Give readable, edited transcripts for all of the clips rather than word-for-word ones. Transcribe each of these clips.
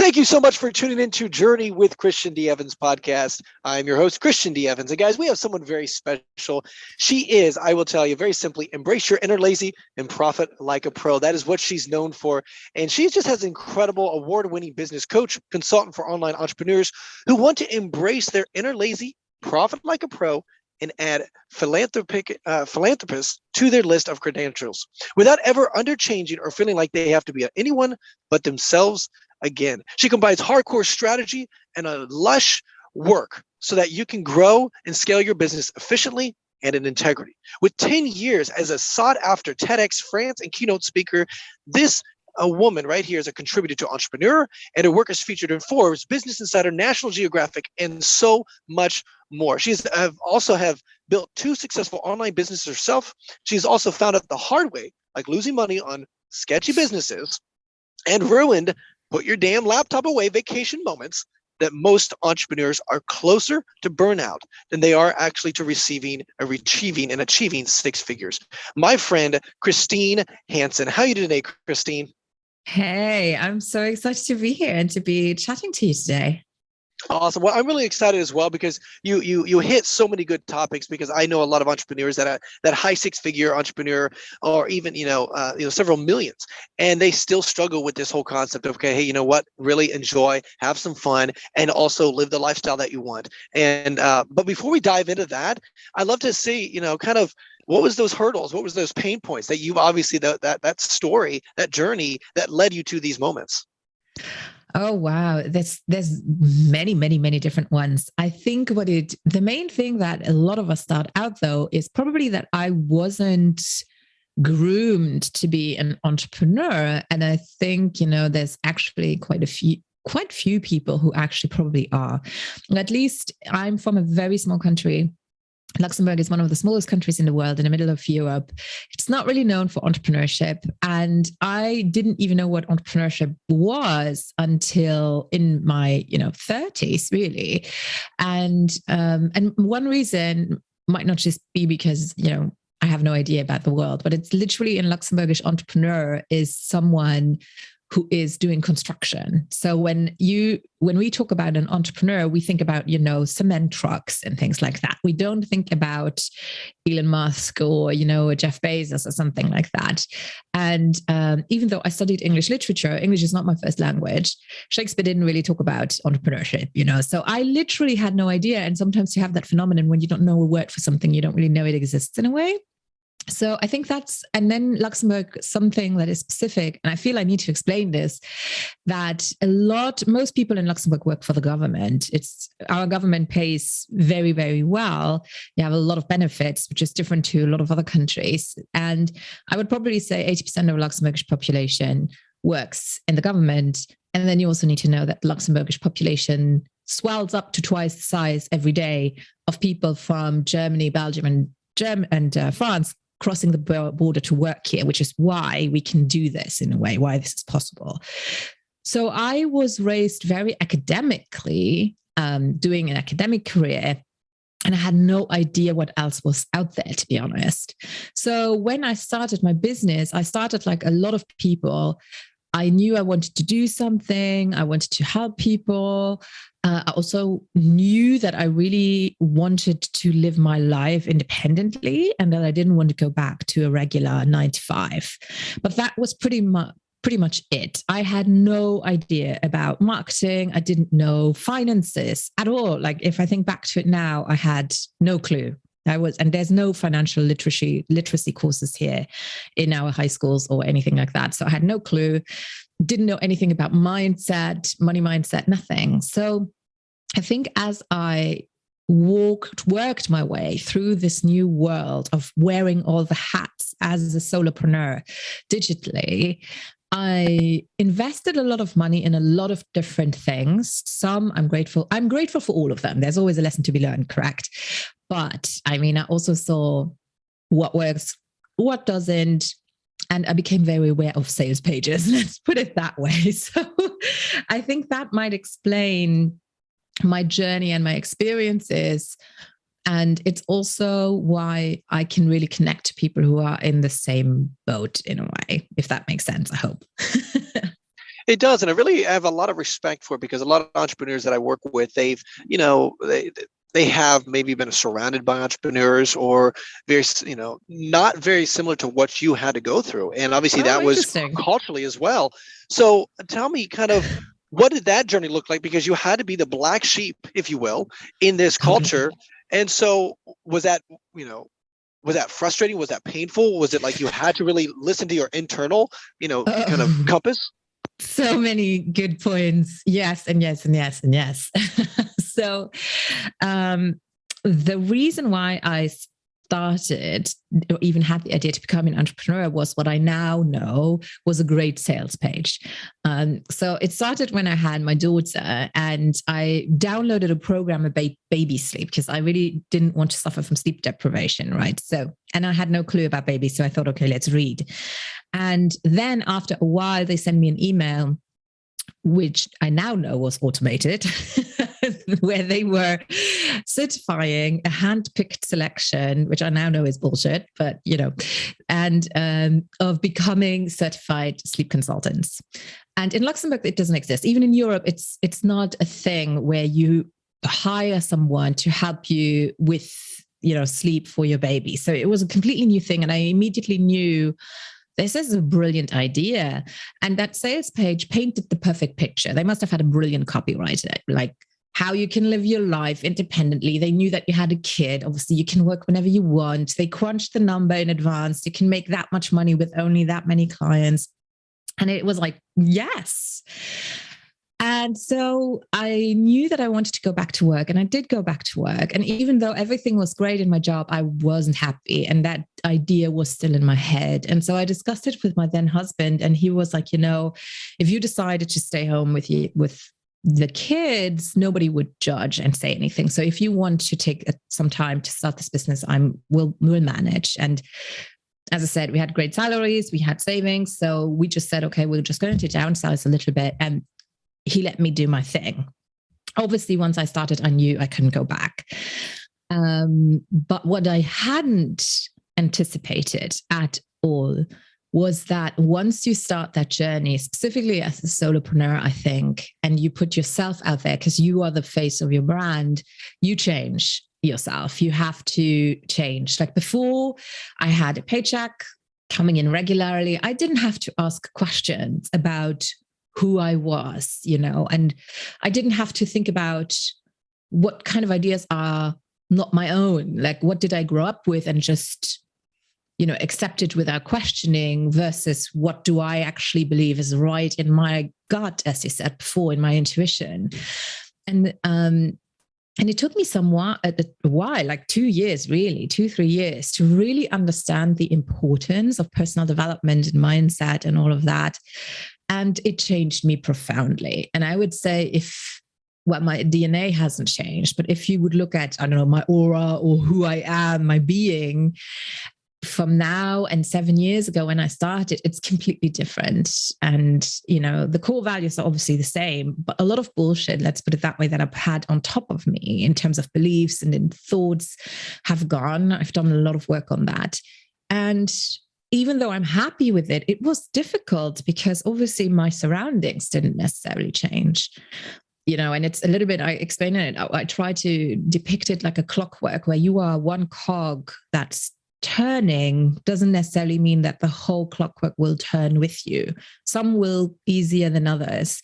Thank you so much for tuning into Journey with Christian D. Evans podcast. I'm your host, Christian D. Evans. And guys, we have someone very special. She is, I will tell you very simply, embrace your inner lazy and profit like a pro. That is what she's known for. And she just has an incredible award-winning business coach, consultant for online entrepreneurs who want to embrace their inner lazy, profit like a pro, and add philanthropists to their list of credentials without ever underchanging or feeling like they have to be anyone but themselves again. She combines hardcore strategy and a lush work so that you can grow and scale your business efficiently and in integrity. With 10 years as a sought-after TedX France and keynote speaker, this a woman right here is a contributor to Entrepreneur, and her work is featured in Forbes, Business Insider, National Geographic, and so much more. She's also have built 2 successful online businesses herself. She's also found out the hard way, like losing money on sketchy businesses and ruined put your damn laptop away vacation moments, that most entrepreneurs are closer to burnout than they are actually to receiving or achieving 6 figures. My friend, Christine Hansen. How are you today, Christine? Hey, I'm so excited to be here and to be chatting to you today. Awesome. Well, I'm really excited as well because you hit so many good topics, because I know a lot of entrepreneurs that high 6-figure entrepreneur, or even several millions, and they still struggle with this whole concept of, okay, hey, you know what, really enjoy, have some fun, and also live the lifestyle that you want. And but before we dive into that, I'd love to see kind of what was those hurdles, what was those pain points that you obviously that story, that journey that led you to these moments. Oh, wow. There's many different ones. I think the main thing that a lot of us start out though is probably that I wasn't groomed to be an entrepreneur. And I think, there's actually quite few people who actually probably are. At least I'm from a very small country. Luxembourg is one of the smallest countries in the world, in the middle of Europe. It's not really known for entrepreneurship. And I didn't even know what entrepreneurship was until in my, 30s, really. And one reason might not just be because, I have no idea about the world, but it's literally in Luxembourgish, entrepreneur is someone who is doing construction. So when we talk about an entrepreneur, we think about, cement trucks and things like that. We don't think about Elon Musk or, Jeff Bezos or something like that. And even though I studied English literature, English is not my first language. Shakespeare didn't really talk about entrepreneurship, So I literally had no idea. And sometimes you have that phenomenon when you don't know a word for something, you don't really know it exists in a way. So I think and then Luxembourg, something that is specific, and I feel I need to explain this, that most people in Luxembourg work for the government. Our government pays very, very well. You have a lot of benefits, which is different to a lot of other countries. And I would probably say 80% of Luxembourgish population works in the government. And then you also need to know that Luxembourgish population swells up to twice the size every day of people from Germany, Belgium, and France crossing the border to work here, which is why we can do this in a way, why this is possible. So I was raised very academically, doing an academic career, and I had no idea what else was out there, to be honest. So when I started my business, I started like a lot of people. I knew I wanted to do something. I wanted to help people. I also knew that I really wanted to live my life independently and that I didn't want to go back to a regular 9-to-5. But that was pretty much it. I had no idea about marketing. I didn't know finances at all. Like if I think back to it now, I had no clue. And there's no financial literacy courses here in our high schools or anything like that. So I had no clue, didn't know anything about mindset, money mindset, nothing. So I think as I worked my way through this new world of wearing all the hats as a solopreneur digitally, I invested a lot of money in a lot of different things. Some I'm grateful for all of them. There's always a lesson to be learned, correct? But I also saw what works, what doesn't, and I became very aware of sales pages. Let's put it that way. So I think that might explain my journey and my experiences. And it's also why I can really connect to people who are in the same boat in a way, if that makes sense, I hope. It does, and I really have a lot of respect for it because a lot of entrepreneurs that I work with, they've, they have maybe been surrounded by entrepreneurs or very, not very similar to what you had to go through, and obviously Oh, that was interesting. culturally as well. So tell me, kind of, what did that journey look like? Because you had to be the black sheep, if you will, in this Totally. culture, and so was that, was that frustrating? Was that painful? Was it like you had to really listen to your internal, kind of Oh, compass? so many good points. Yes, and yes, and yes, and yes. So, um, the reason why I started or even had the idea to become an entrepreneur was what I now know was a great sales page. So it started when I had my daughter, and I downloaded a program about baby sleep because I really didn't want to suffer from sleep deprivation, right? So, and I had no clue about babies, so I thought, okay, let's read. And then after a while, they sent me an email, which I now know was automated, where they were certifying a hand-picked selection, which I now know is bullshit, but and of becoming certified sleep consultants. And in Luxembourg, it doesn't exist. Even in Europe, it's not a thing where you hire someone to help you with sleep for your baby. So it was a completely new thing, and I immediately knew this is a brilliant idea. And that sales page painted the perfect picture. They must have had a brilliant copywriter, like how you can live your life independently. They knew that you had a kid. Obviously, you can work whenever you want. They crunched the number in advance. You can make that much money with only that many clients. And it was like, yes. And so I knew that I wanted to go back to work, and I did go back to work. And even though everything was great in my job, I wasn't happy. And that idea was still in my head. And so I discussed it with my then husband, and he was like, if you decided to stay home with the kids, nobody would judge and say anything. So if you want to take some time to start this business, we'll manage. And as I said, we had great salaries, we had savings. So we just said, okay, we're just going to downsize a little bit. And he let me do my thing. Obviously, once I started, I knew I couldn't go back. But what I hadn't anticipated at all was that once you start that journey, specifically as a solopreneur, I think, and you put yourself out there because you are the face of your brand, you change yourself. You have to change. Like before, I had a paycheck coming in regularly. I didn't have to ask questions about who I was, and I didn't have to think about what kind of ideas are not my own. Like, what did I grow up with and just, accept it without questioning versus what do I actually believe is right in my gut, as you said before, in my intuition. And it took me somewhat a while, like 2 years, really, 2-3 years to really understand the importance of personal development and mindset and all of that. And it changed me profoundly. And I would say my DNA hasn't changed, but if you would look at, I don't know, my aura or who I am, my being from now and 7 years ago when I started, it's completely different. And, the core values are obviously the same, but a lot of bullshit, let's put it that way, that I've had on top of me in terms of beliefs and in thoughts have gone. I've done a lot of work on that. And even though I'm happy with it, it was difficult because obviously my surroundings didn't necessarily change, and it's a little bit, I explain it, I try to depict it like a clockwork where you are one cog that's turning doesn't necessarily mean that the whole clockwork will turn with you. Some will easier than others.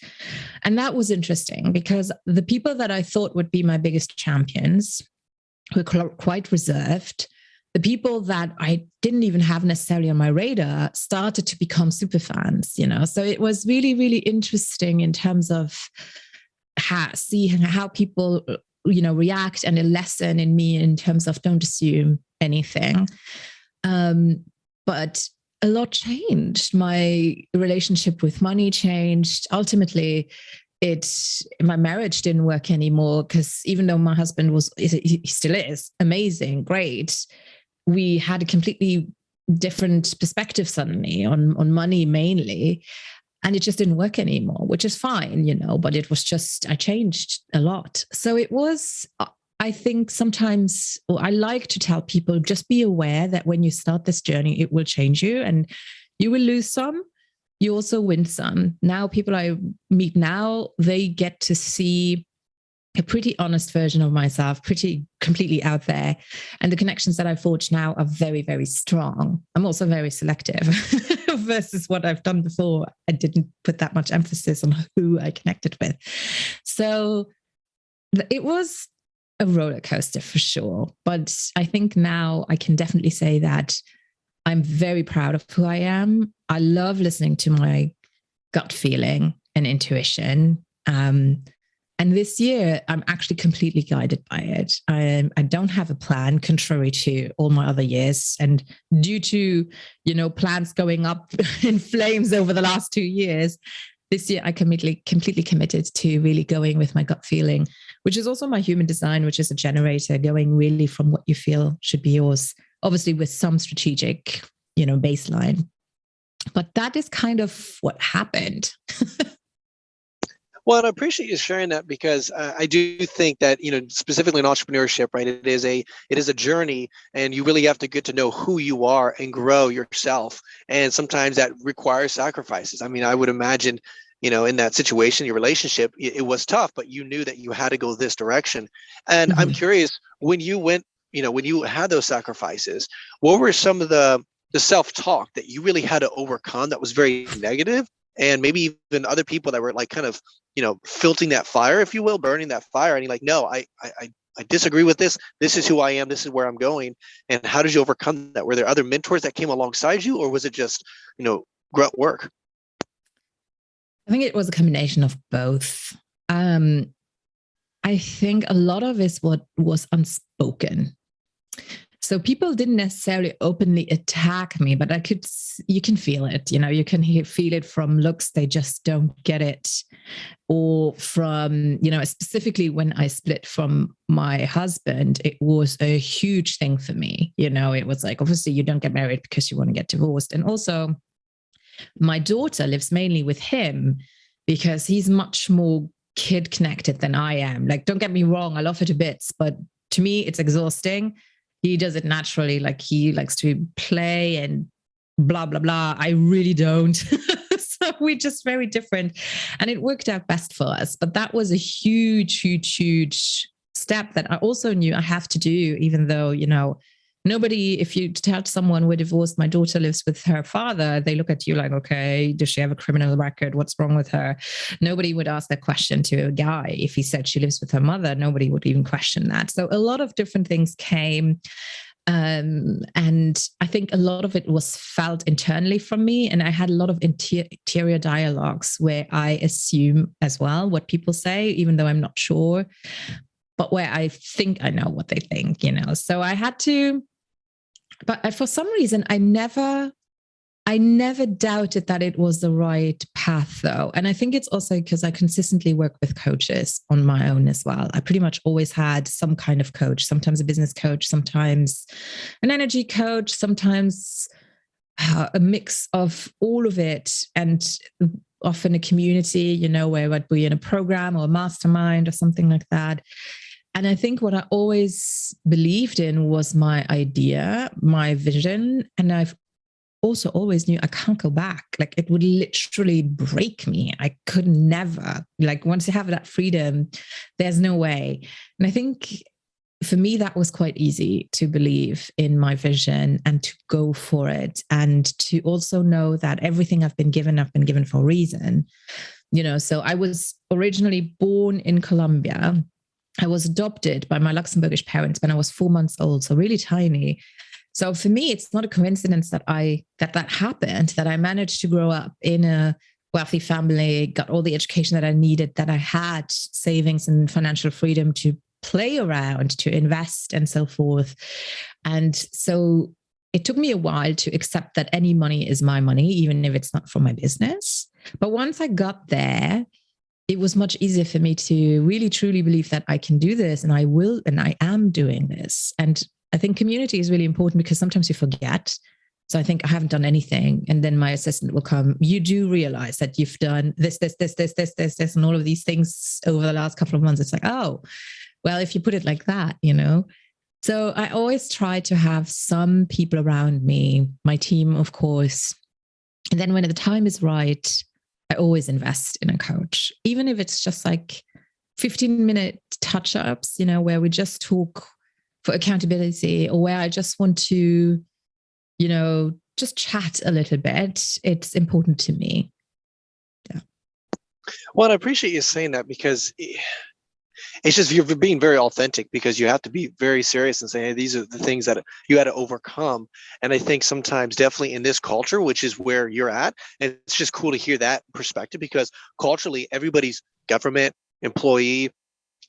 And that was interesting because the people that I thought would be my biggest champions were quite reserved. The people that I didn't even have necessarily on my radar started to become super fans, So it was really, really interesting in terms of seeing how people, react, and a lesson in me in terms of don't assume anything. But a lot changed. My relationship with money changed. Ultimately, my marriage didn't work anymore because even though my husband he still is amazing, great, we had a completely different perspective suddenly on money mainly. And it just didn't work anymore, which is fine, but it was just, I changed a lot. So it was, I think sometimes, I like to tell people, just be aware that when you start this journey, it will change you and you will lose some, you also win some. Now people I meet now, they get to see a pretty honest version of myself, pretty completely out there. And the connections that I forge now are very, very strong. I'm also very selective versus what I've done before. I didn't put that much emphasis on who I connected with. So it was a roller coaster for sure. But I think now I can definitely say that I'm very proud of who I am. I love listening to my gut feeling and intuition. And this year, I'm actually completely guided by it. I don't have a plan, contrary to all my other years. And due to, plans going up in flames over the last 2 years, this year I completely committed to really going with my gut feeling, which is also my human design, which is a generator, going really from what you feel should be yours, obviously with some strategic, baseline. But that is kind of what happened. Well, and I appreciate you sharing that, because I do think that, specifically in entrepreneurship, right, it is a journey, and you really have to get to know who you are and grow yourself. And sometimes that requires sacrifices. I mean, I would imagine, in that situation, your relationship, it was tough, but you knew that you had to go this direction. And I'm curious, when you went, when you had those sacrifices, what were some of the self-talk that you really had to overcome that was very negative? And maybe even other people that were like kind of, filtering that fire, if you will, burning that fire. And you're like, no, I disagree with this. This is who I am. This is where I'm going. And how did you overcome that? Were there other mentors that came alongside you, or was it just, grunt work? I think it was a combination of both. I think a lot of it was unspoken. So people didn't necessarily openly attack me, but you can feel it, you can feel it from looks, they just don't get it. Or from, specifically when I split from my husband, it was a huge thing for me. It was like, obviously you don't get married because you want to get divorced. And also my daughter lives mainly with him because he's much more kid connected than I am. Like, don't get me wrong, I love her to bits, but to me, it's exhausting. He does it naturally. Like, he likes to play and blah, blah, blah. I really don't. So we're just very different. And it worked out best for us. But that was a huge, huge, huge step that I also knew I have to do, even though, nobody, if you tell someone we're divorced, my daughter lives with her father, they look at you like, okay, does she have a criminal record? What's wrong with her? Nobody would ask that question to a guy. If he said she lives with her mother, nobody would even question that. So a lot of different things came. And I think a lot of it was felt internally from me. And I had a lot of interior dialogues where I assume as well what people say, even though I'm not sure, but where I think I know what they think, So I had to, but for some reason, I never doubted that it was the right path, though. And I think it's also because I consistently work with coaches on my own as well. I pretty much always had some kind of coach, sometimes a business coach, sometimes an energy coach, sometimes a mix of all of it, and often a community, where I'd be in a program or a mastermind or something like that. And I think what I always believed in was my idea, my vision. And I've also always knew I can't go back. Like, it would literally break me. I could never, like, once you have that freedom, there's no way. And I think for me, that was quite easy to believe in my vision and to go for it. And to also know that everything I've been given for a reason. So I was originally born in Colombia. I was adopted by my Luxembourgish parents when I was 4 months old, so really tiny. So for me, it's not a coincidence that that happened, that I managed to grow up in a wealthy family, got all the education that I needed, that I had savings and financial freedom to play around, to invest and so forth. And so it took me a while to accept that any money is my money, even if it's not for my business. But once I got there, it was much easier for me to really truly believe that I can do this, and I will, and I am doing this. And I think community is really important because sometimes you forget. So I think I haven't done anything. And then my assistant will come, you do realize that you've done this, and all of these things over the last couple of months. It's like, oh, well, if you put it like that, So I always try to have some people around me, my team, of course, And then when the time is right, I always invest in a coach, even if it's just like 15-minute touch-ups, where we just talk for accountability, or where I just want to, just chat a little bit. It's important to me. Yeah. Well, I appreciate you saying that, because it's just, you're being very authentic, because you have to be very serious and say, hey, these are the things that you had to overcome. And I think sometimes, definitely in this culture, which is where you're at, it's just cool to hear that perspective, because culturally, everybody's government employee,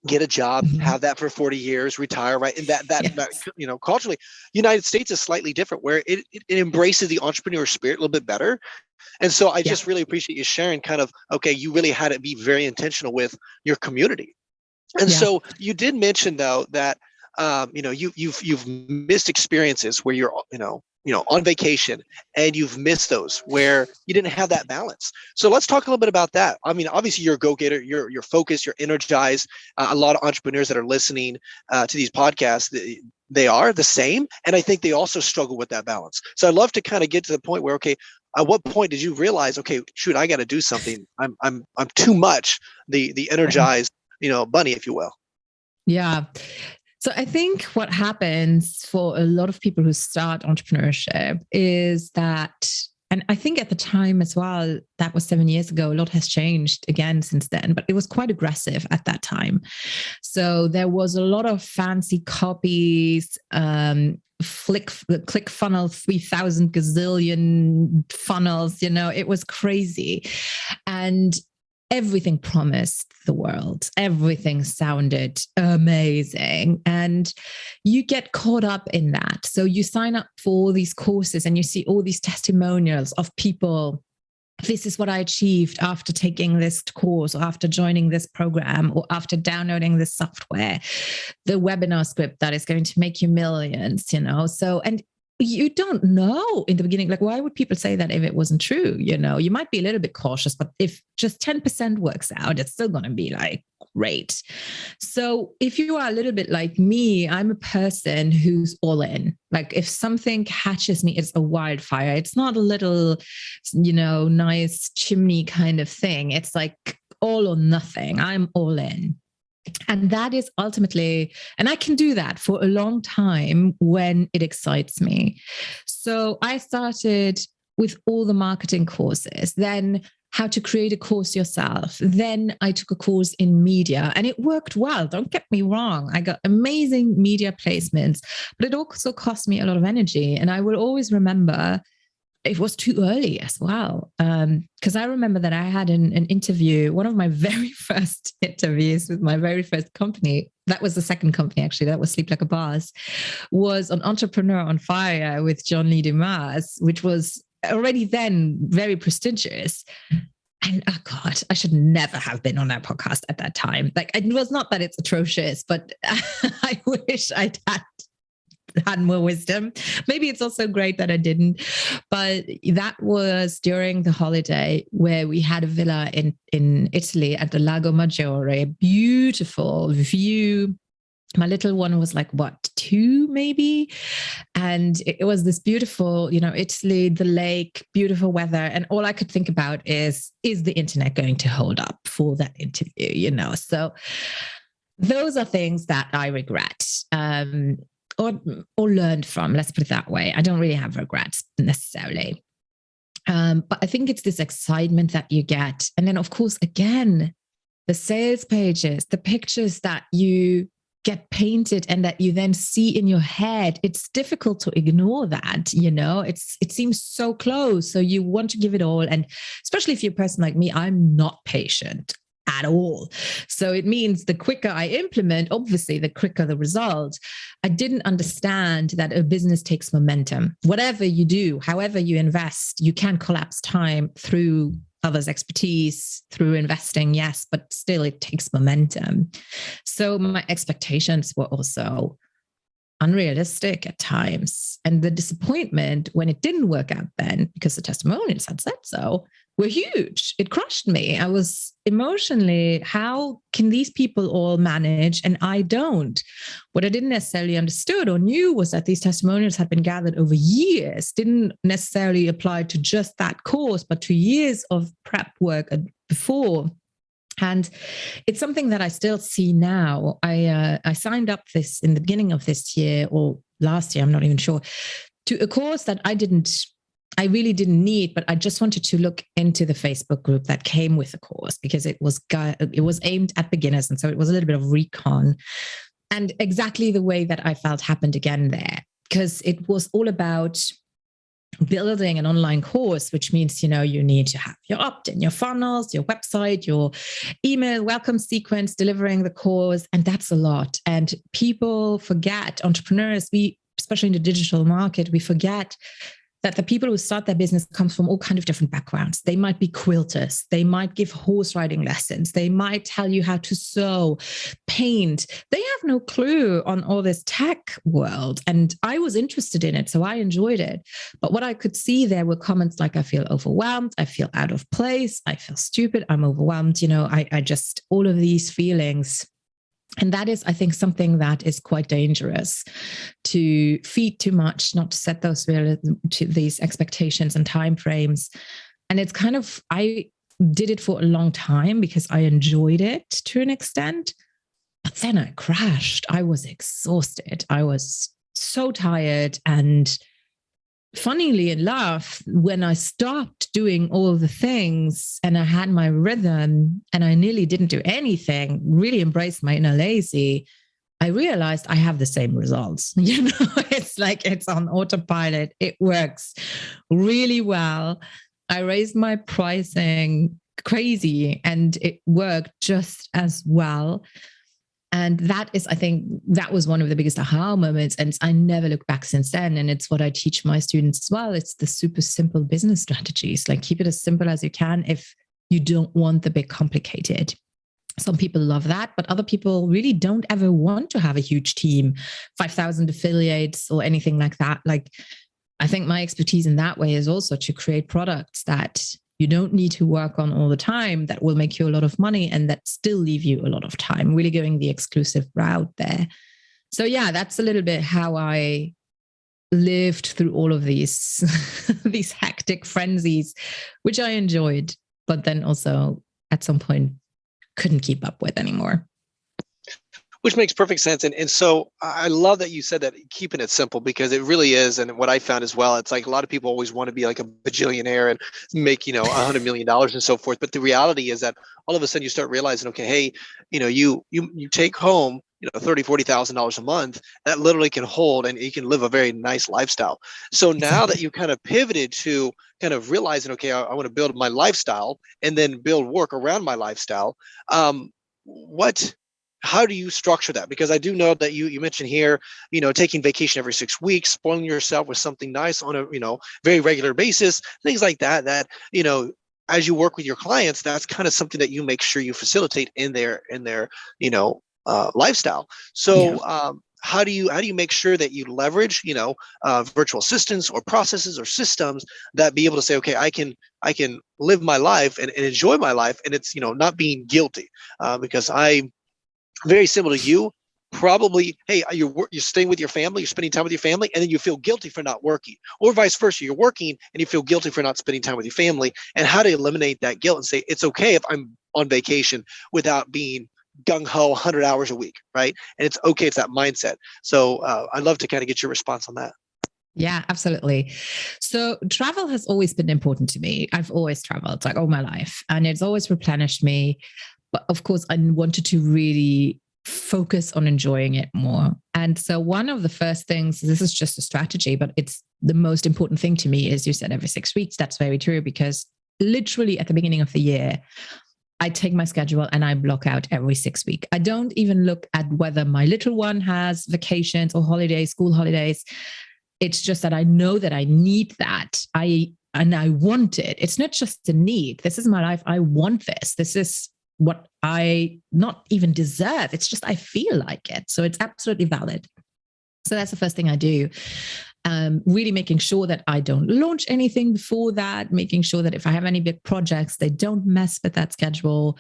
get a job, have that for 40 years, retire, right? And that culturally, United States is slightly different, where it embraces the entrepreneur spirit a little bit better. And so I just really appreciate you sharing kind of, okay, you really had to be very intentional with your community. And so you did mention, though, that you've missed experiences where you're on vacation, and you've missed those where you didn't have that balance. So let's talk a little bit about that. I mean, obviously you're a go-getter, you're focused, you're energized. A lot of entrepreneurs that are listening to these podcasts, they are the same, and I think they also struggle with that balance. So I'd love to kind of get to the point where, okay, at what point did you realize, okay, shoot, I got to do something. I'm too much the energized bunny, if you will. Yeah. So I think what happens for a lot of people who start entrepreneurship is that, and I think at the time as well, that was 7 years ago, a lot has changed again since then, but it was quite aggressive at that time. So there was a lot of fancy copies, click funnel, 3,000 gazillion funnels, it was crazy. And everything promised the world. Everything sounded amazing. And you get caught up in that. So you sign up for all these courses, and you see all these testimonials of people. This is what I achieved after taking this course, or after joining this program, or after downloading this software, the webinar script that is going to make you millions, So, and you don't know in the beginning, like, why would people say that if it wasn't true? You might be a little bit cautious, but if just 10% works out, it's still going to be like great. So if you are a little bit like me, I'm a person who's all in. Like, if something catches me, it's a wildfire. It's not a little, nice chimney kind of thing. It's like all or nothing. I'm all in. And that is ultimately, and I can do that for a long time when it excites me. So I started with all the marketing courses, then how to create a course yourself. Then I took a course in media, and it worked well. Don't get me wrong. I got amazing media placements, but it also cost me a lot of energy. And I will always remember it was too early as well. Because I remember that I had an interview, one of my very first interviews with my very first company. That was the second company, actually. That was Sleep Like a Boss, was on Entrepreneur on Fire with John Lee Dumas, which was already then very prestigious. And oh God, I should never have been on that podcast at that time. Like, it was not that it's atrocious, but I wish I'd had more wisdom. Maybe it's also great that I didn't. But that was during the holiday where we had a villa in Italy at the Lago Maggiore, beautiful view. My little one was like, 2 maybe? And it was this beautiful, Italy, the lake, beautiful weather. And all I could think about is the internet going to hold up for that interview, So those are things that I regret. Or learned from, let's put it that way. I don't really have regrets necessarily. But I think it's this excitement that you get. And then, of course, again, the sales pages, the pictures that you get painted and that you then see in your head, it's difficult to ignore that, it seems so close. So you want to give it all. And especially if you're a person like me, I'm not patient at all. So it means the quicker I implement, obviously, the quicker the result. I didn't understand that a business takes momentum. Whatever you do, however you invest, you can collapse time through others' expertise, through investing, yes, but still it takes momentum. So my expectations were also unrealistic at times. And the disappointment when it didn't work out then, because the testimonials had said so, were huge. It crushed me. I was emotionally, how can these people all manage and I don't? What I didn't necessarily understood or knew was that these testimonials had been gathered over years, didn't necessarily apply to just that course, but to years of prep work before. And it's something that I still see now. I signed up this in the beginning of this year or last year, I'm not even sure, to a course that I really didn't need, but I just wanted to look into the Facebook group that came with the course because it was aimed at beginners. And so it was a little bit of recon. And exactly the way that I felt happened again there, because it was all about building an online course, which means, you need to have your opt-in, your funnels, your website, your email welcome sequence, delivering the course. And that's a lot. And people forget, entrepreneurs, especially in the digital market, we forget that the people who start their business comes from all kinds of different backgrounds. They might be quilters. They might give horse riding lessons. They might tell you how to sew, paint. They have no clue on all this tech world. And I was interested in it, so I enjoyed it. But what I could see there were comments like, I feel overwhelmed. I feel out of place. I feel stupid. I'm overwhelmed. I just, all of these feelings. And that is, I think, something that is quite dangerous, to feed too much, not to set these expectations and timeframes. And it's kind of, I did it for a long time because I enjoyed it to an extent, but then I crashed. I was exhausted. I was so tired. And funnily enough, when I stopped doing all the things and I had my rhythm and I nearly didn't do anything, really embraced my inner lazy, I realized I have the same results. It's like it's on autopilot. It works really well. I raised my pricing crazy and it worked just as well. And that is, I think, that was one of the biggest aha moments. And I never look back since then. And it's what I teach my students as well. It's the super simple business strategies. Like, keep it as simple as you can if you don't want the big complicated. Some people love that, but other people really don't ever want to have a huge team, 5,000 affiliates or anything like that. Like, I think my expertise in that way is also to create products that you don't need to work on all the time, that will make you a lot of money and that still leave you a lot of time, really going the exclusive route there. So yeah, that's a little bit how I lived through all of these, these hectic frenzies, which I enjoyed, but then also at some point couldn't keep up with anymore. Which makes perfect sense. And so I love that you said that, keeping it simple, because it really is. And what I found as well, it's like a lot of people always want to be like a bajillionaire and make, $100 million and so forth. But the reality is that all of a sudden you start realizing, okay, hey, you take home, $30,000-$40,000 a month, that literally can hold, and you can live a very nice lifestyle. So now that you kind of pivoted to kind of realizing, okay, I want to build my lifestyle and then build work around my lifestyle. How do you structure that? Because I do know that you mentioned here, taking vacation every 6 weeks, spoiling yourself with something nice on a, very regular basis, things like that, as you work with your clients, that's kind of something that you make sure you facilitate in their lifestyle. So, yeah. How do you make sure that you leverage, virtual assistants or processes or systems that be able to say, okay, I can live my life and enjoy my life, and it's, not being guilty, because very similar to you, probably, hey, you're staying with your family, you're spending time with your family, and then you feel guilty for not working, or vice versa. You're working and you feel guilty for not spending time with your family, and how to eliminate that guilt and say, it's okay if I'm on vacation without being gung-ho 100 hours a week, right? And it's okay. It's that mindset. So I'd love to kind of get your response on that. Yeah, absolutely. So travel has always been important to me. I've always traveled, like all my life, and it's always replenished me. But of course, I wanted to really focus on enjoying it more. And so one of the first things, this is just a strategy, but it's the most important thing to me, is you said every 6 weeks. That's very true, because literally at the beginning of the year, I take my schedule and I block out every 6 weeks. I don't even look at whether my little one has vacations or holidays, school holidays. It's just that I know that I need that. And I want it. It's not just a need. This is my life. I want this. This is what I not even deserve. It's just I feel like it. So it's absolutely valid. So that's the first thing I do. Really making sure that I don't launch anything before that, making sure that if I have any big projects, they don't mess with that schedule.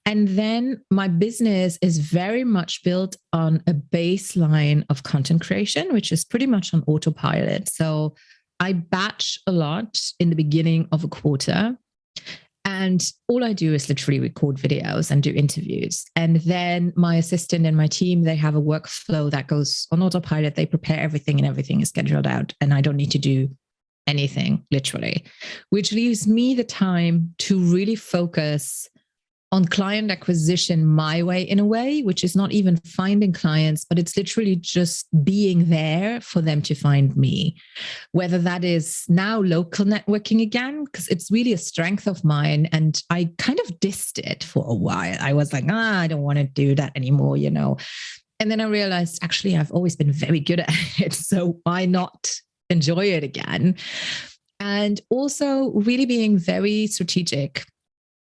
And then my business is very much built on a baseline of content creation, which is pretty much on autopilot. So I batch a lot in the beginning of a quarter. And all I do is literally record videos and do interviews. And then my assistant and my team, they have a workflow that goes on autopilot. They prepare everything and everything is scheduled out. And I don't need to do anything, literally, which leaves me the time to really focus on client acquisition my way, in a way, which is not even finding clients, but it's literally just being there for them to find me. Whether that is now local networking again, because it's really a strength of mine. And I kind of dissed it for a while. I was like, I don't want to do that anymore, you know. And then I realized, actually, I've always been very good at it. So why not enjoy it again? And also really being very strategic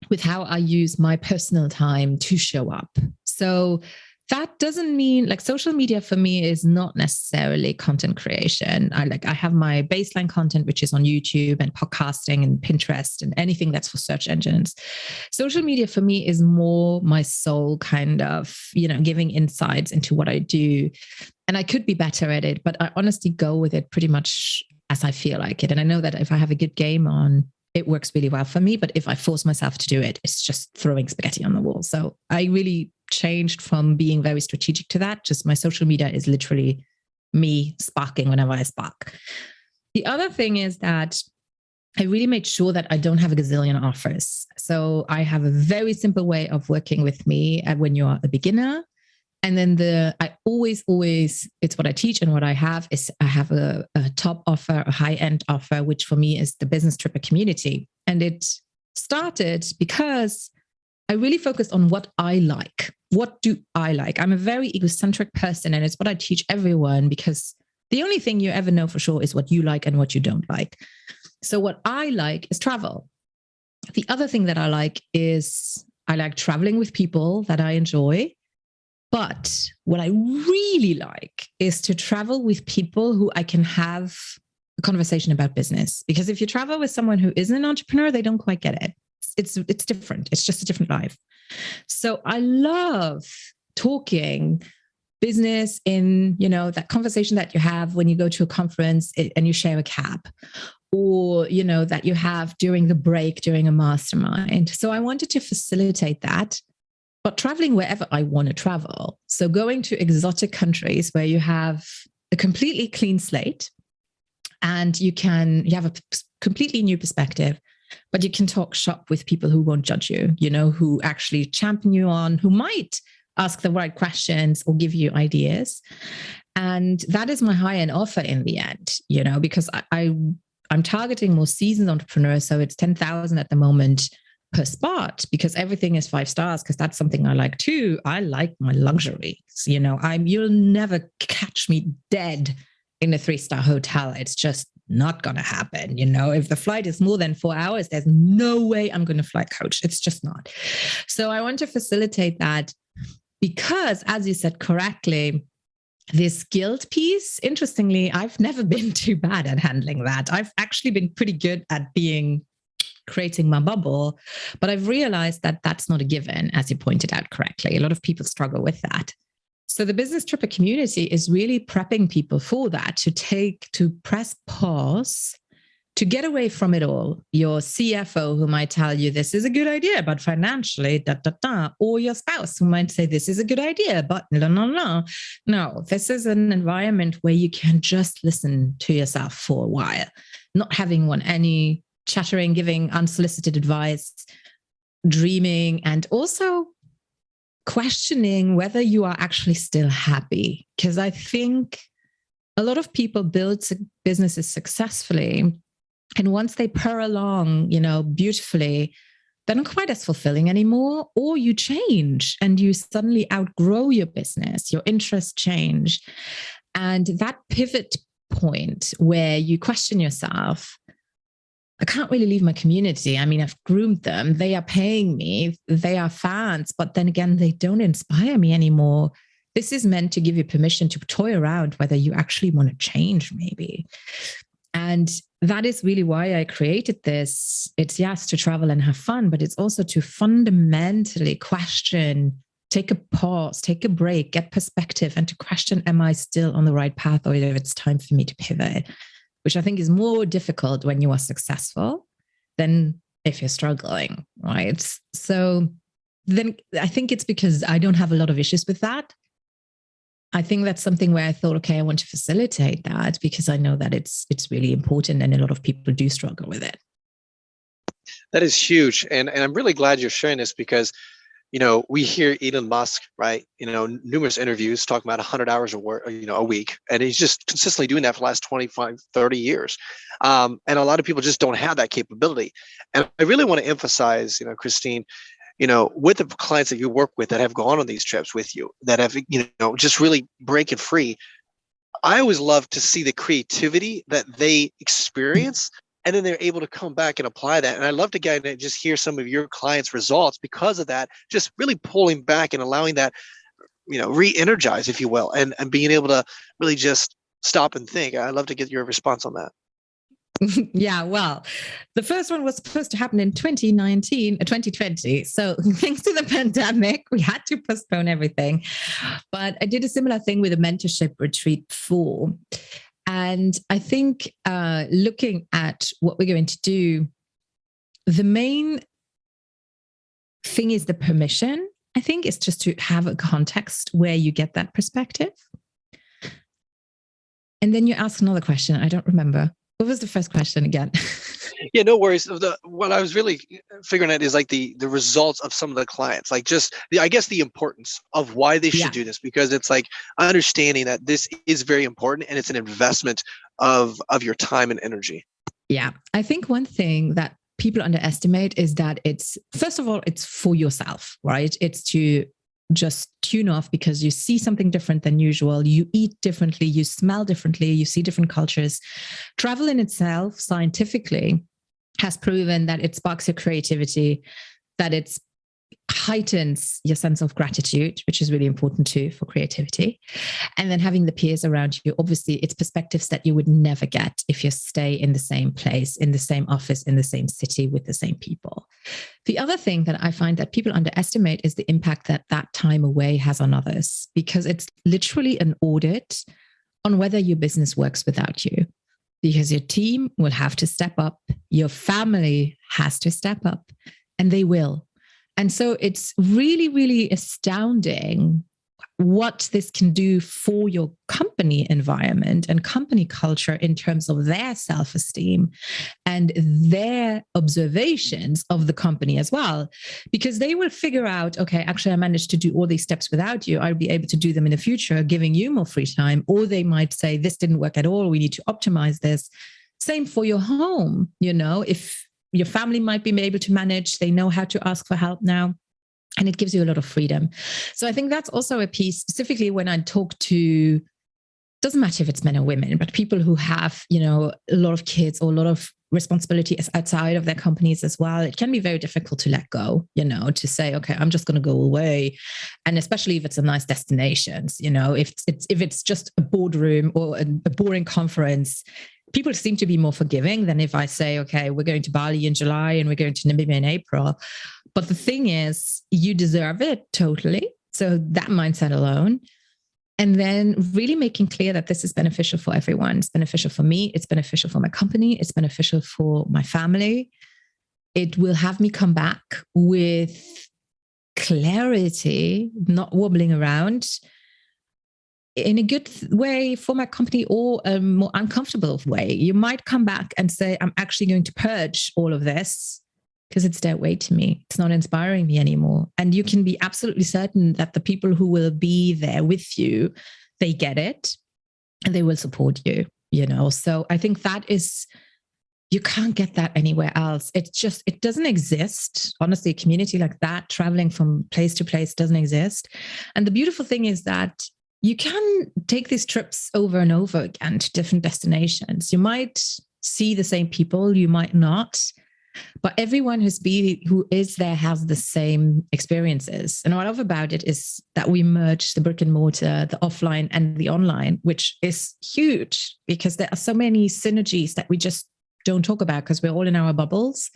with how I use my personal time to show up. So that doesn't mean, like, social media for me is not necessarily content creation. I have my baseline content, which is on YouTube and podcasting and Pinterest and anything that's for search engines. Social media for me is more my soul, kind of, you know, giving insights into what I do. And I could be better at it, but I honestly go with it pretty much as I feel like it. And I know that if I have a good game on, it works really well for me. But if I force myself to do it, it's just throwing spaghetti on the wall. So I really changed from being very strategic to that. Just my social media is literally me sparking whenever I spark. The other thing is that I really made sure that I don't have a gazillion offers. So I have a very simple way of working with me when you're a beginner. And then I always, it's what I teach and what I have is I have a top offer, a high-end offer, which for me is the Business Tripper community. And it started because I really focused on what I like. What do I like? I'm a very egocentric person, and it's what I teach everyone, because the only thing you ever know for sure is what you like and what you don't like. So what I like is travel. The other thing that I like is I like traveling with people that I enjoy. But what I really like is to travel with people who I can have a conversation about business. Because if you travel with someone who isn't an entrepreneur, they don't quite get it. It's different. It's just a different life. So I love talking business in, you know, that conversation that you have when you go to a conference and you share a cab, or, you know, that you have during the break, during a mastermind. So I wanted to facilitate that, but traveling wherever I want to travel. So going to exotic countries where you have a completely clean slate and you have a completely new perspective, but you can talk shop with people who won't judge you, you know, who actually champion you on, who might ask the right questions or give you ideas. And that is my high-end offer in the end, you know, because I'm targeting more seasoned entrepreneurs. So it's 10,000 at the moment per spot, because everything is 5 stars, because that's something I like too. I like my luxury. So, you know, you'll never catch me dead in a 3-star hotel. It's just not going to happen. You know, if the flight is more than 4 hours, there's no way I'm going to fly coach. It's just not. So I want to facilitate that because, as you said correctly, this guilt piece, interestingly, I've never been too bad at handling that. I've actually been pretty good at creating my bubble, but I've realized that that's not a given, as you pointed out correctly. A lot of people struggle with that. So the Business Tripper community is really prepping people for that, to press pause, to get away from it all. Your CFO who might tell you this is a good idea, but financially, or your spouse who might say this is a good idea, but no, this is an environment where you can just listen to yourself for a while, not having any chattering, giving unsolicited advice, dreaming, and also questioning whether you are actually still happy. Because I think a lot of people build businesses successfully, and once they purr along, you know, beautifully, they're not quite as fulfilling anymore, or you change and you suddenly outgrow your business, your interests change. And that pivot point where you question yourself, I can't really leave my community. I mean, I've groomed them. They are paying me. They are fans. But then again, they don't inspire me anymore. This is meant to give you permission to toy around whether you actually want to change, maybe. And that is really why I created this. It's yes, to travel and have fun, but it's also to fundamentally question, take a pause, take a break, get perspective, and to question, am I still on the right path, or if it's time for me to pivot, which I think is more difficult when you are successful than if you're struggling, right? So then I think it's because I don't have a lot of issues with that. I think that's something where I thought, okay, I want to facilitate that because I know that it's really important and a lot of people do struggle with it. That is huge. And I'm really glad you're sharing this because, we hear Elon Musk, right? Numerous interviews talking about 100 hours of work, a week. And he's just consistently doing that for the last 25, 30 years. And a lot of people just don't have that capability. And I really want to emphasize, Christine, with the clients that you work with that have gone on these trips with you, that have, just really breaking free. I always love to see the creativity that they experience, and then they're able to come back and apply that. And I love to get and just hear some of your clients' results because of that, just really pulling back and allowing that, re-energize, if you will, and being able to really just stop and think. I'd love to get your response on that. Yeah, well, the first one was supposed to happen in 2020. So thanks to the pandemic, we had to postpone everything. But I did a similar thing with a mentorship retreat before. And I think looking at what we're going to do, the main thing is the permission. I think it's just to have a context where you get that perspective. And then you ask another question. I don't remember. What was the first question again? Yeah, no worries. What I was really figuring out is like the results of some of the clients, like just I guess the importance of why they should do this, because it's like understanding that this is very important and it's an investment of your time and energy. Yeah, I think one thing that people underestimate is that it's, first of all, it's for yourself, right? It's to just tune off because you see something different than usual. You eat differently, you smell differently, you see different cultures. Travel in itself, scientifically, has proven that it sparks your creativity, that it heightens your sense of gratitude, which is really important too for creativity. And then having the peers around you, obviously, it's perspectives that you would never get if you stay in the same place, in the same office, in the same city with the same people. The other thing that I find that people underestimate is the impact that that time away has on others, because it's literally an audit on whether your business works without you. Because your team will have to step up, your family has to step up, and they will. And so it's really, really astounding what this can do for your company environment and company culture in terms of their self-esteem and their observations of the company as well. Because they will figure out, okay, actually, I managed to do all these steps without you. I'll be able to do them in the future, giving you more free time. Or they might say, this didn't work at all. We need to optimize this. Same for your home. If your family might be able to manage, they know how to ask for help now. And it gives you a lot of freedom. So I think that's also a piece, specifically when I talk to, doesn't matter if it's men or women, but people who have, a lot of kids or a lot of responsibility outside of their companies as well. It can be very difficult to let go, to say, okay, I'm just going to go away. And especially if it's a nice destination, if it's just a boardroom or a boring conference, people seem to be more forgiving than if I say, okay, we're going to Bali in July and we're going to Namibia in April. But the thing is, you deserve it totally. So that mindset alone. And then really making clear that this is beneficial for everyone. It's beneficial for me. It's beneficial for my company. It's beneficial for my family. It will have me come back with clarity, not wobbling around, in a good way for my company or a more uncomfortable way. You might come back and say, I'm actually going to purge all of this because it's dead weight to me. It's not inspiring me anymore. And you can be absolutely certain that the people who will be there with you, they get it and they will support you, So I think that is, you can't get that anywhere else. It doesn't exist. Honestly, a community like that, traveling from place to place, doesn't exist. And the beautiful thing is that you can take these trips over and over again to different destinations. You might see the same people, you might not. but everyone who is there has the same experiences. And what I love about it is that we merge the brick and mortar, the offline and the online, which is huge because there are so many synergies that we just don't talk about because we're all in our bubbles.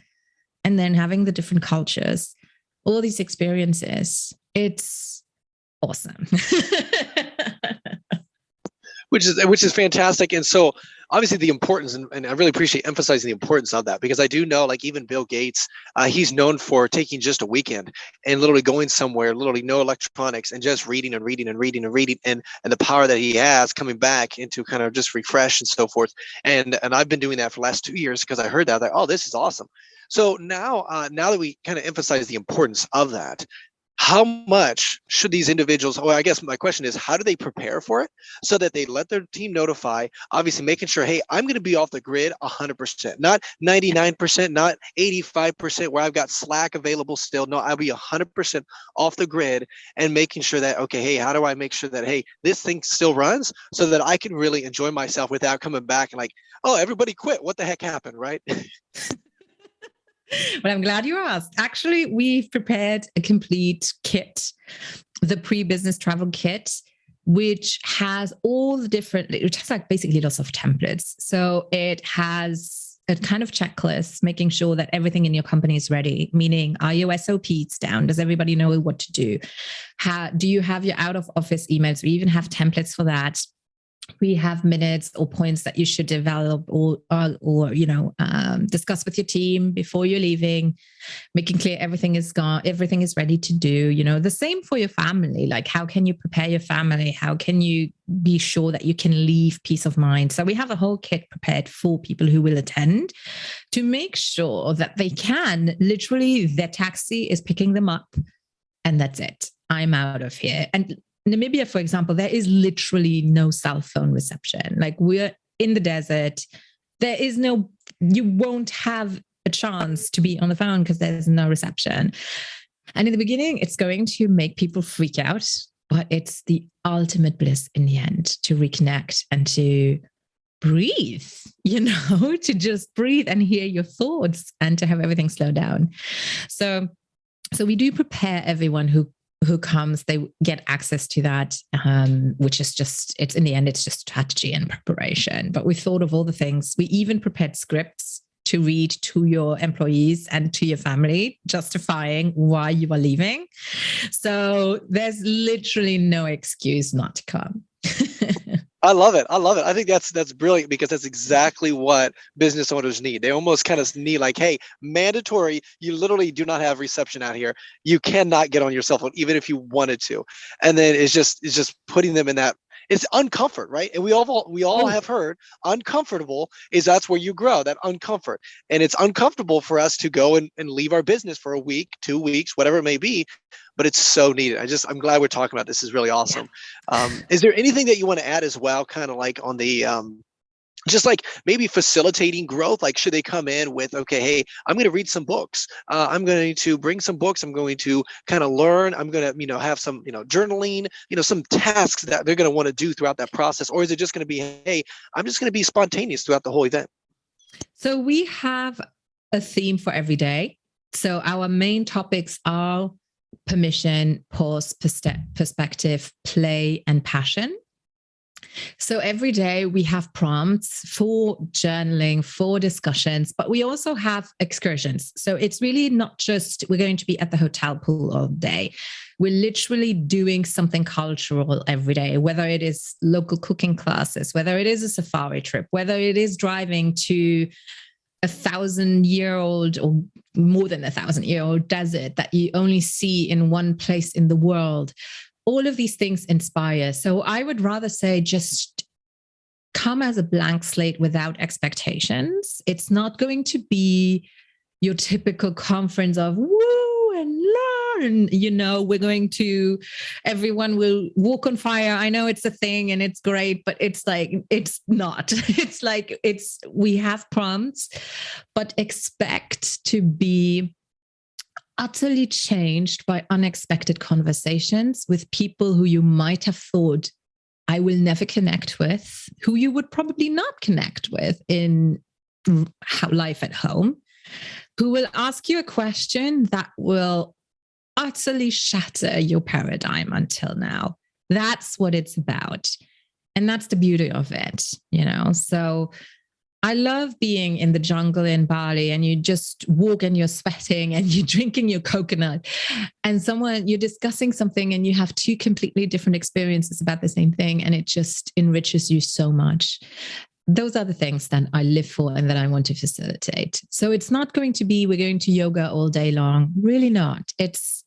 And then having the different cultures, all these experiences, it's awesome. Which is fantastic. And so obviously the importance, and I really appreciate emphasizing the importance of that, because I do know, like, even Bill Gates, he's known for taking just a weekend and literally going somewhere, literally no electronics, and just reading and reading and reading and reading, and the power that he has coming back into kind of just refresh and so forth. And I've been doing that for the last 2 years because I heard that, like, oh, this is awesome. So now that we kind of emphasize the importance of that, how much should these individuals, well, I guess my question is, how do they prepare for it so that they let their team notify, obviously making sure, hey, I'm going to be off the grid 100%, not 99%, not 85% where I've got Slack available still. No, I'll be 100% off the grid, and making sure that, okay, hey, how do I make sure that, hey, this thing still runs so that I can really enjoy myself without coming back and like, oh, everybody quit. What the heck happened, right? But I'm glad you asked. Actually, we've prepared a complete kit, the pre-business travel kit, which has all the different, which has like basically lots of templates. So it has a kind of checklist, making sure that everything in your company is ready, meaning, are your SOPs down? Does everybody know what to do? Do you have your out of office emails? We even have templates for that. We have minutes or points that you should develop or discuss with your team before you're leaving, making clear everything is gone, everything is ready to do. The same for your family. Like, how can you prepare your family? How can you be sure that you can leave peace of mind? So we have a whole kit prepared for people who will attend to make sure that they can literally, their taxi is picking them up and that's it. I'm out of here. And Namibia, for example, there is literally no cell phone reception. Like, we're in the desert. There is you won't have a chance to be on the phone because there's no reception. And in the beginning, it's going to make people freak out, but it's the ultimate bliss in the end to reconnect and to breathe, to just breathe and hear your thoughts and to have everything slow down. So we do prepare everyone who comes, they get access to that, which is it's in the end, it's just strategy and preparation. But we thought of all the things. We even prepared scripts to read to your employees and to your family, justifying why you are leaving. So there's literally no excuse not to come. I love it. I think that's brilliant, because that's exactly what business owners need. They almost kind of need, like, hey, mandatory. You literally do not have reception out here. You cannot get on your cell phone, even if you wanted to. And then it's just putting them in that. It's uncomfort, right? And we all have heard uncomfortable is that's where you grow, that uncomfort. And it's uncomfortable for us to go and leave our business for a week, 2 weeks, whatever it may be. But it's so needed. I'm glad we're talking about this. This is really awesome. Is there anything that you want to add as well, kind of like on the just like maybe facilitating growth? Like, should they come in with, okay, hey, I'm going to read some books. I'm going to bring some books. I'm going to kind of learn. I'm going to, have some, journaling, some tasks that they're going to want to do throughout that process? Or is it just going to be, hey, I'm just going to be spontaneous throughout the whole event? So we have a theme for every day. So our main topics are permission, pause, perspective, play, and passion. So every day we have prompts for journaling, for discussions, but we also have excursions. So it's really not just we're going to be at the hotel pool all day. We're literally doing something cultural every day, whether it is local cooking classes, whether it is a safari trip, whether it is driving to 1,000-year-old or more than 1,000-year-old desert that you only see in one place in the world. All of these things inspire. So I would rather say just come as a blank slate without expectations. It's not going to be your typical conference of woo and learn. We're going to, everyone will walk on fire. I know it's a thing and it's great, but it's like, it's not. It's like, we have prompts, but expect to be utterly changed by unexpected conversations with people who you might have thought I will never connect with, who you would probably not connect with in life at home. who will ask you a question that will utterly shatter your paradigm until now. That's what it's about. And that's the beauty of it, you know? So I love being in the jungle in Bali and you just walk and you're sweating and you're drinking your coconut and you're discussing something and you have two completely different experiences about the same thing. And it just enriches you so much. Those are the things that I live for and that I want to facilitate. So it's not going to be, we're going to yoga all day long. Really not. It's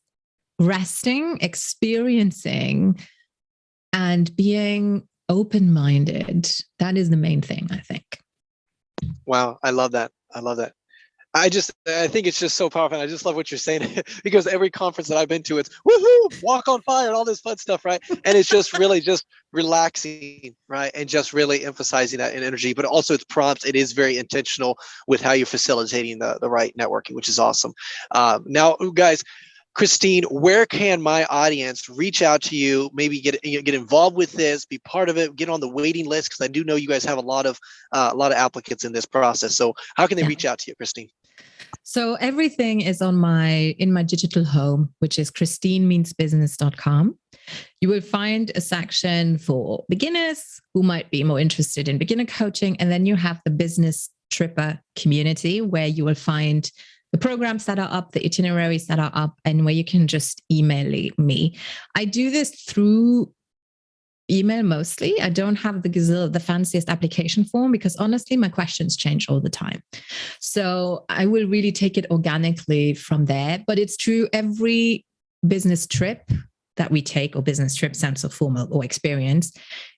resting, experiencing, and being open-minded. That is the main thing, I think. Wow. I love that. I love that. I think it's just so powerful. And I just love what you're saying because every conference that I've been to, it's woohoo, walk on fire and all this fun stuff, right? And it's just really just relaxing, right? And just really emphasizing that in energy, but also it's prompts. It is very intentional with how you're facilitating the right networking, which is awesome. Now, guys, Christine, where can my audience reach out to you, maybe get involved with this, be part of it, get on the waiting list? Because I do know you guys have a lot of applicants in this process. So how can they reach out to you, Christine? So everything is in my digital home, which is christinemeansbusiness.com. You will find a section for beginners who might be more interested in beginner coaching. And then you have the business tripper community where you will find the programs that are up, the itineraries that are up, and where you can just email me. I do this through email mostly. I don't have the fanciest application form because honestly, my questions change all the time. So I will really take it organically from there. But it's true, every business trip that we take, or business trip stands for formal or experience,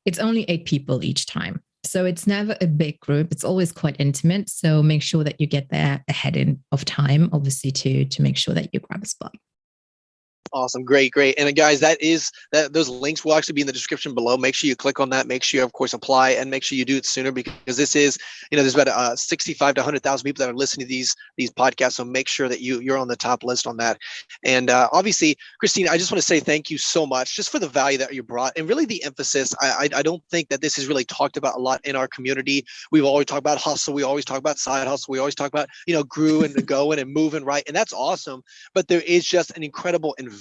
it's only 8 people each time. So it's never a big group. It's always quite intimate. So make sure that you get there ahead of time, obviously, to make sure that you grab a spot. Awesome. Great. And guys, those links will actually be in the description below. Make sure you click on that. Make sure you, of course, apply, and make sure you do it sooner because this is, there's about 65 to 100,000 people that are listening to these podcasts. So make sure that you're on the top list on that. And obviously, Christine, I just want to say thank you so much just for the value that you brought and really the emphasis. I don't think that this is really talked about a lot in our community. We've always talked about hustle. We always talk about side hustle. We always talk about, grew and going and moving, right? And that's awesome. But there is just an incredible investment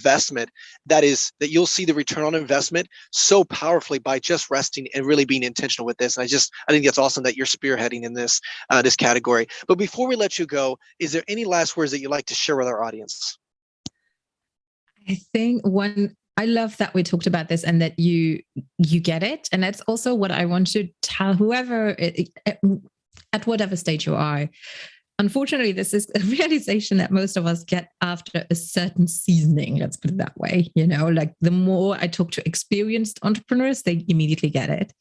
that you'll see the return on investment so powerfully by just resting and really being intentional with this. And I think that's awesome that you're spearheading in this category. But before we let you go, is there any last words that you'd like to share with our audience? I think I love that we talked about this and that you get it. And that's also what I want to tell whoever at whatever stage you are. Unfortunately, this is a realization that most of us get after a certain seasoning, let's put it that way. Like the more I talk to experienced entrepreneurs, they immediately get it.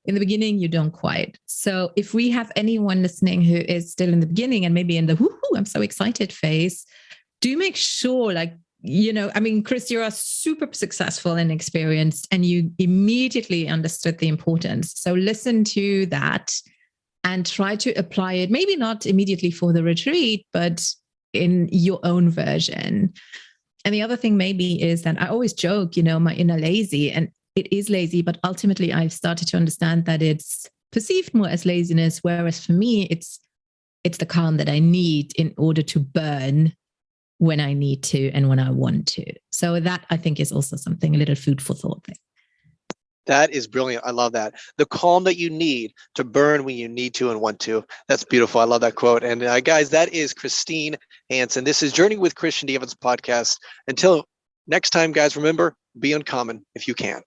In the beginning, you don't quite. So if we have anyone listening who is still in the beginning and maybe in the woohoo, I'm so excited phase, do make sure, Chris, you are super successful and experienced, and you immediately understood the importance. So listen to that and try to apply it, maybe not immediately for the retreat, but in your own version. And the other thing maybe is that I always joke, my inner lazy, and it is lazy, but ultimately I've started to understand that it's perceived more as laziness, whereas for me, it's the calm that I need in order to burn when I need to and when I want to. So that I think is also something, a little food for thought thing. That is brilliant. I love that. The calm that you need to burn when you need to and want to. That's beautiful. I love that quote. And guys, that is Christine Hansen. This is Journey with Christian D. Evans podcast. Until next time, guys, remember, be uncommon if you can.